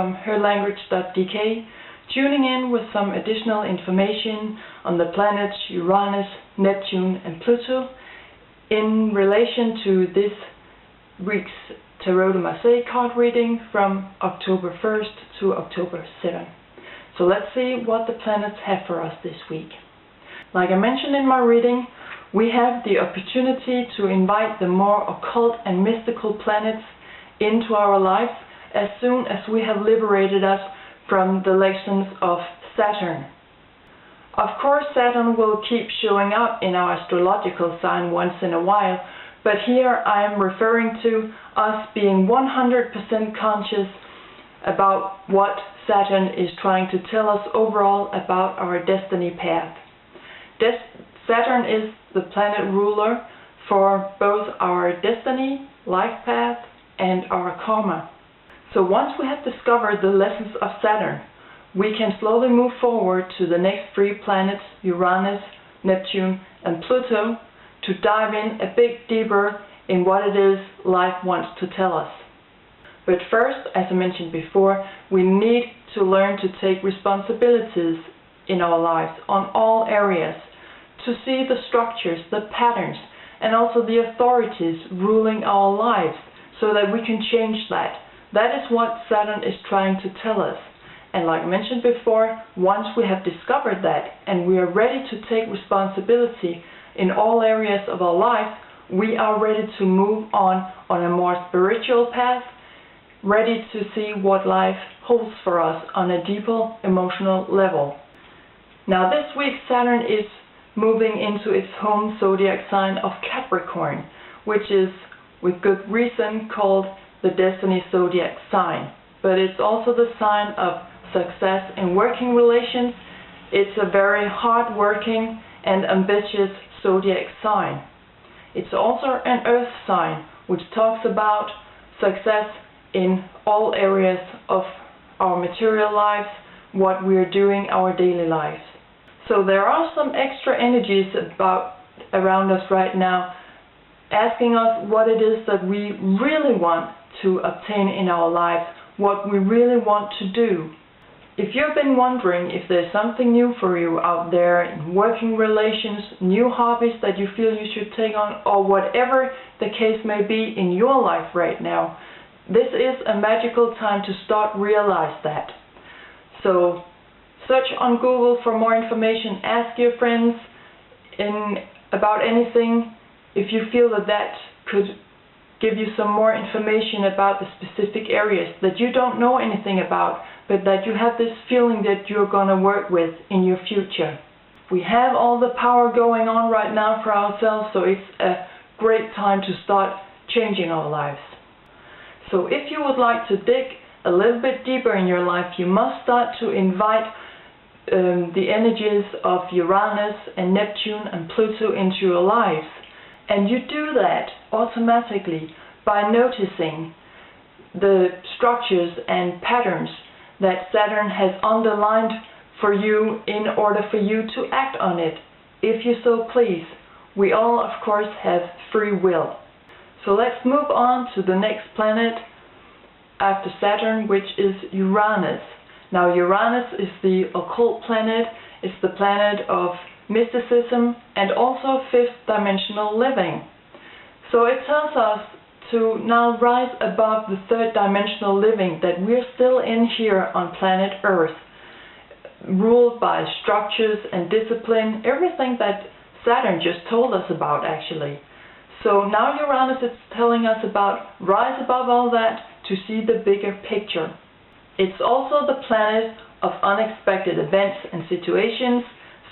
from herlanguage.dk, tuning in with some additional information on the planets Uranus, Neptune and Pluto in relation to this week's Tarot de Marseille card reading from October 1st to October 7th. So let's see what the planets have for us this week. Like I mentioned in my reading, we have the opportunity to invite the more occult and mystical planets into our lives as soon as we have liberated us from the legions of Saturn. Of course, Saturn will keep showing up in our astrological sign once in a while, but here I am referring to us being 100% conscious about what Saturn is trying to tell us overall about our destiny path. Saturn is the planet ruler for both our destiny, life path, and our karma. So once we have discovered the lessons of Saturn, we can slowly move forward to the next three planets, Uranus, Neptune, and Pluto, to dive in a bit deeper in what it is life wants to tell us. But first, as I mentioned before, we need to learn to take responsibilities in our lives on all areas, to see the structures, the patterns, and also the authorities ruling our lives so that we can change that. That is what Saturn is trying to tell us. And like I mentioned before, once we have discovered that and we are ready to take responsibility in all areas of our life, we are ready to move on a more spiritual path, ready to see what life holds for us on a deeper emotional level. Now this week Saturn is moving into its home zodiac sign of Capricorn, which is with good reason called the destiny zodiac sign. But it's also the sign of success in working relations. It's a very hard-working and ambitious zodiac sign. It's also an earth sign, which talks about success in all areas of our material lives, what we're doing, our daily lives. So there are some extra energies around us right now, asking us what it is that we really want to obtain in our lives, what we really want to do. If you've been wondering if there's something new for you out there in working relations, new hobbies that you feel you should take on, or whatever the case may be in your life right now, this is a magical time to start realize that. So search on Google for more information, ask your friends about anything if you feel that could give you some more information about the specific areas that you don't know anything about, but that you have this feeling that you're going to work with in your future. We have all the power going on right now for ourselves, so it's a great time to start changing our lives. So if you would like to dig a little bit deeper in your life, you must start to invite the energies of Uranus and Neptune and Pluto into your lives. And you do that automatically by noticing the structures and patterns that Saturn has underlined for you in order for you to act on it, if you so please. We all, of course, have free will. So let's move on to the next planet after Saturn, which is Uranus. Now Uranus is the occult planet, it's the planet of mysticism and also fifth dimensional living. So it tells us to now rise above the third dimensional living that we're still in here on planet Earth, ruled by structures and discipline, everything that Saturn just told us about actually. So now Uranus is telling us about rise above all that to see the bigger picture. It's also the planet of unexpected events and situations,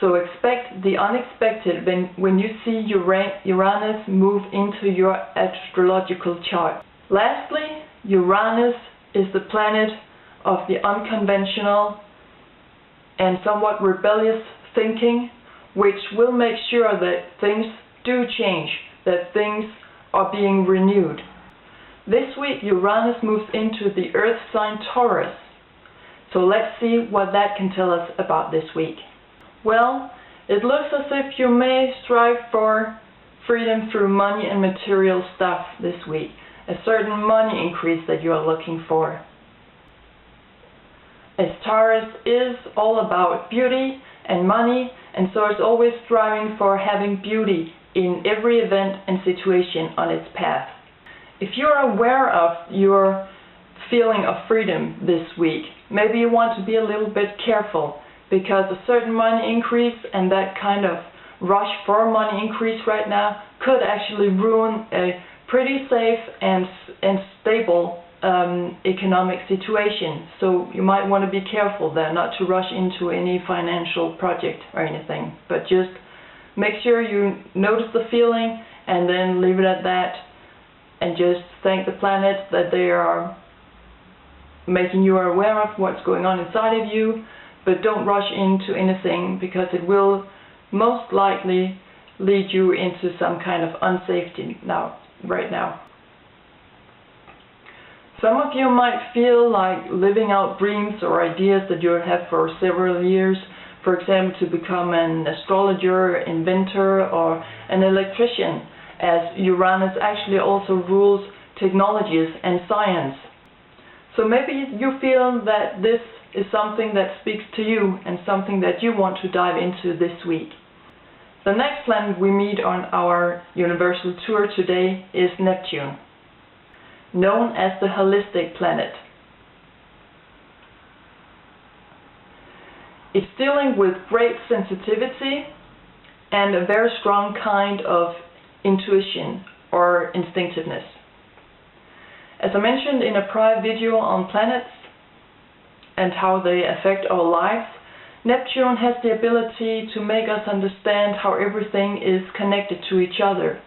so expect the unexpected when you see Uranus move into your astrological chart. Lastly, Uranus is the planet of the unconventional and somewhat rebellious thinking, which will make sure that things do change, that things are being renewed. This week Uranus moves into the earth sign Taurus. So let's see what that can tell us about this week. Well, it looks as if you may strive for freedom through money and material stuff this week. A certain money increase that you are looking for. as Taurus is all about beauty and money, and so it's always striving for having beauty in every event and situation on its path. If you're aware of your feeling of freedom this week, maybe you want to be a little bit careful, because a certain money increase and that kind of rush for money increase right now could actually ruin a pretty safe and stable economic situation. So you might want to be careful there, not to rush into any financial project or anything, but just make sure you notice the feeling and then leave it at that, and just thank the planets that they are making you aware of what's going on inside of you, but don't rush into anything, because it will most likely lead you into some kind of unsafety right now. Some of you might feel like living out dreams or ideas that you have for several years, for example to become an astrologer, inventor, or an electrician, as Uranus actually also rules technologies and science. So maybe you feel that this is something that speaks to you and something that you want to dive into this week. The next planet we meet on our universal tour today is Neptune, known as the holistic planet. It's dealing with great sensitivity and a very strong kind of intuition or instinctiveness. As I mentioned in a prior video on planets and how they affect our lives, Neptune has the ability to make us understand how everything is connected to each other.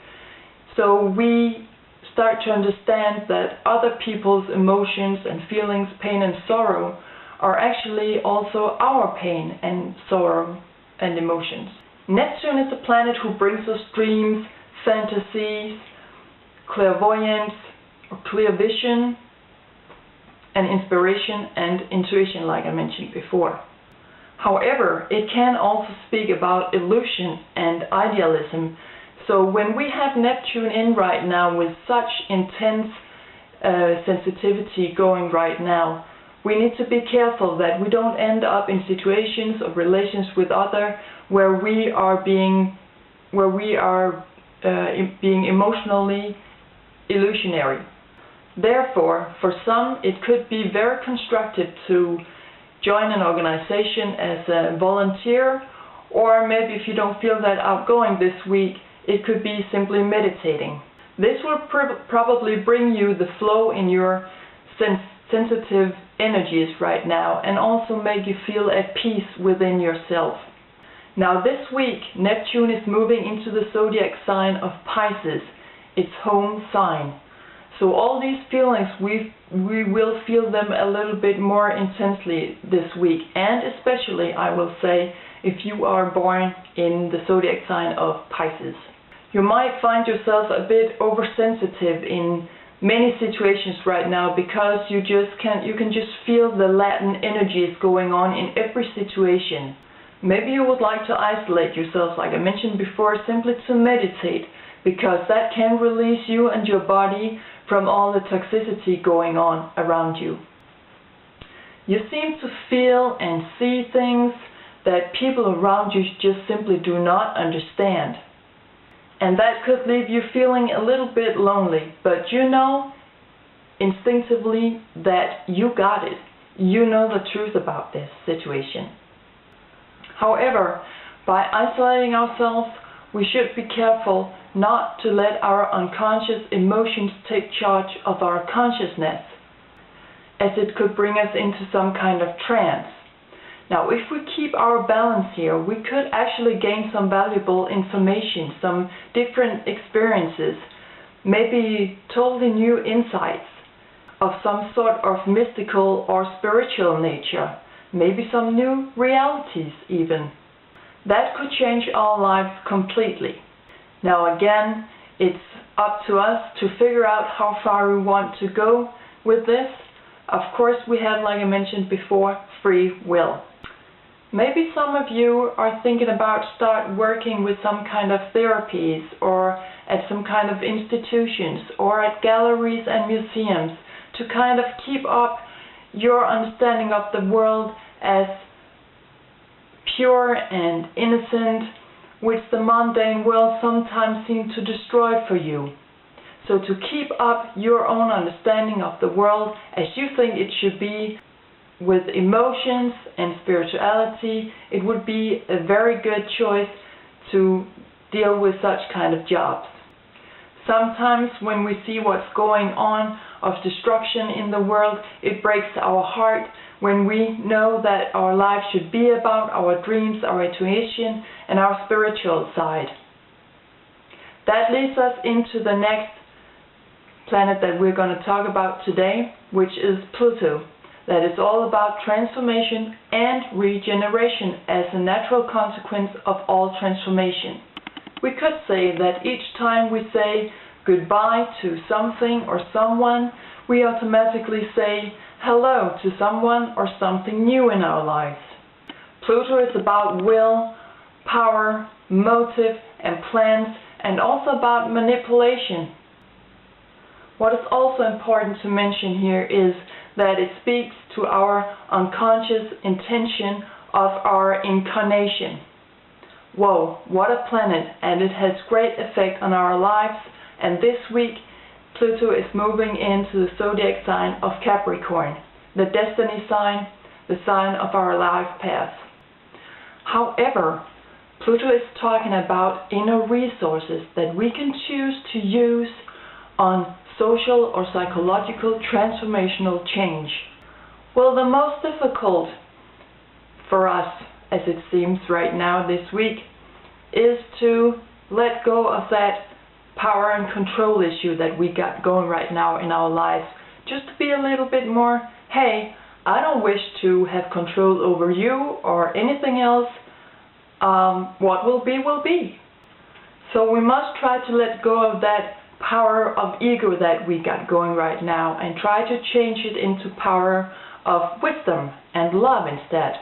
So we start to understand that other people's emotions and feelings, pain and sorrow, are actually also our pain and sorrow and emotions. Neptune is a planet who brings us dreams, fantasies, clairvoyance, or clear vision, and inspiration and intuition, like I mentioned before. However, it can also speak about illusion and idealism. So when we have Neptune in right now with such intense sensitivity going right now, we need to be careful that we don't end up in situations of relations with others where we are being emotionally illusionary. Therefore, for some, it could be very constructive to join an organization as a volunteer, or maybe if you don't feel that outgoing this week, it could be simply meditating. This will probably bring you the flow in your sensitive energies right now, and also make you feel at peace within yourself. Now this week, Neptune is moving into the zodiac sign of Pisces, its home sign. So all these feelings, we will feel them a little bit more intensely this week, and especially, I will say, if you are born in the zodiac sign of Pisces. You might find yourself a bit oversensitive in many situations right now, because you can just feel the Latin energies going on in every situation. Maybe you would like to isolate yourself, like I mentioned before, simply to meditate, because that can release you and your body from all the toxicity going on around you. You seem to feel and see things that people around you just simply do not understand. And that could leave you feeling a little bit lonely, but you know instinctively that you got it. You know the truth about this situation. However, by isolating ourselves, we should be careful not to let our unconscious emotions take charge of our consciousness, as it could bring us into some kind of trance. Now, if we keep our balance here, we could actually gain some valuable information, some different experiences, maybe totally new insights of some sort of mystical or spiritual nature, maybe some new realities even. That could change our lives completely. Now again, it's up to us to figure out how far we want to go with this. Of course, we have, like I mentioned before, free will. Maybe some of you are thinking about start working with some kind of therapies, or at some kind of institutions, or at galleries and museums, to kind of keep up your understanding of the world as pure and innocent, which the mundane world sometimes seems to destroy for you. So to keep up your own understanding of the world as you think it should be, with emotions and spirituality, it would be a very good choice to deal with such kind of jobs. Sometimes when we see what's going on of destruction in the world, it breaks our heart when we know that our life should be about our dreams, our intuition, and our spiritual side. That leads us into the next planet that we're going to talk about today, which is Pluto. That is all about transformation and regeneration as a natural consequence of all transformation. We could say that each time we say goodbye to something or someone, we automatically say hello to someone or something new in our lives. Pluto is about will, power, motive, and plans, and also about manipulation. What is also important to mention here is that it speaks to our unconscious intention of our incarnation. Whoa, what a planet, and it has great effect on our lives. And this week Pluto is moving into the zodiac sign of Capricorn, the destiny sign, the sign of our life path. However, Pluto is talking about inner resources that we can choose to use on social or psychological transformational change. Well, the most difficult for us, as it seems right now this week, is to let go of that power and control issue that we got going right now in our lives. Just to be a little bit more, hey, I don't wish to have control over you or anything else. What will be. So we must try to let go of that power of ego that we got going right now and try to change it into power of wisdom and love instead.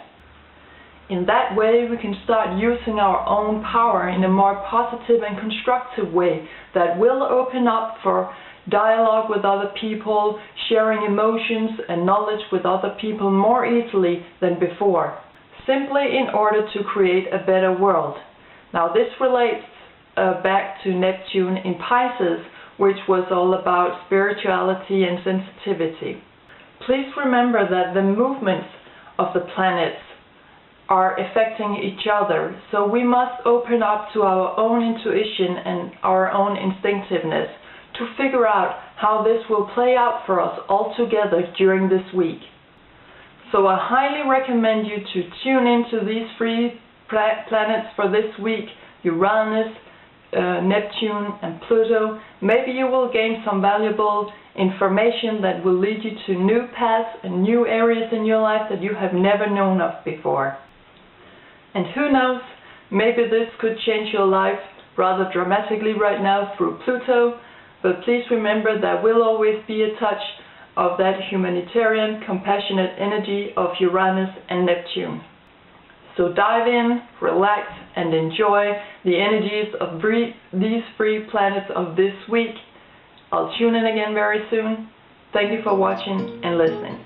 In that way we can start using our own power in a more positive and constructive way that will open up for dialogue with other people, sharing emotions and knowledge with other people more easily than before, simply in order to create a better world. Now this relates back to Neptune in Pisces, which was all about spirituality and sensitivity. Please remember that the movements of the planets are affecting each other, so we must open up to our own intuition and our own instinctiveness to figure out how this will play out for us all together during this week. So I highly recommend you to tune into these three planets for this week: Uranus, Neptune and Pluto. Maybe you will gain some valuable information that will lead you to new paths and new areas in your life that you have never known of before. And who knows, maybe this could change your life rather dramatically right now through Pluto, but please remember there will always be a touch of that humanitarian, compassionate energy of Uranus and Neptune. So dive in, relax, and enjoy the energies of these three planets of this week. I'll tune in again very soon. Thank you for watching and listening.